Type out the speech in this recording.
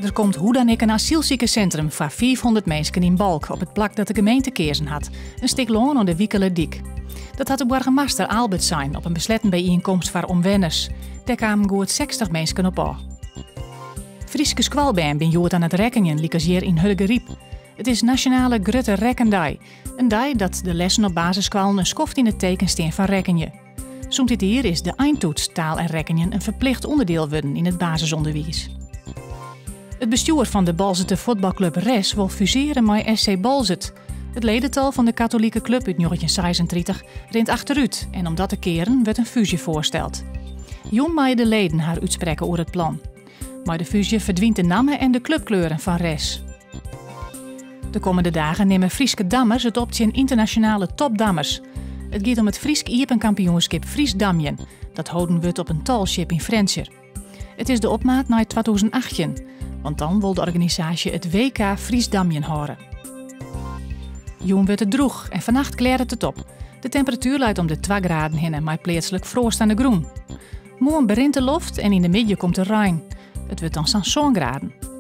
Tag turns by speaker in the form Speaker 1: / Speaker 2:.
Speaker 1: Er komt hoe dan ik een asielziekencentrum voor 400 mensen in Balk op het plak dat de gemeente kezen had. Een stuk loon aan de Wiekelerdiek. Dat had de burgemeester Albert zijn op een besletten bijeenkomst voor omwenners. Daar kwamen goed 60 mensen op af. Frieske squalband ben jood aan het rekkenen, hier in Hulgeriep. Het is Nationale Grutte Rekkendij. Een dij dat de lessen op basisschool een schoft in het teken staan van rekkenje. Soms dit hier is de eindtoets taal en rekkenjen een verplicht onderdeel worden in het basisonderwijs. Het bestuur van de Balzete voetbalclub RES wil fuseren met SC Balzet. Het ledental van de katholieke club uit 1936 rent achteruit en om dat te keren werd een fusie voorsteld. Jong maaien de leden haar uitspreken over het plan. Maar de fusie verdwijnt de namen en de clubkleuren van RES. De komende dagen nemen Frieske dammers het op tegen internationale topdammers. Het gaat om het Friesk Iepenkampioenschap Fries Damjen. Dat houden wordt op een talship in Frenscher. Het is de opmaat naar 2018, want dan wil de organisatie het WK Fries Damjen houden. Joen wordt het droeg en vannacht kleert het op. De temperatuur luidt om de 2 graden heen, maar plaatselijk froost aan de groen. Morgen berint de loft en in de middag komt de rein. Het wordt dan zo'n graden.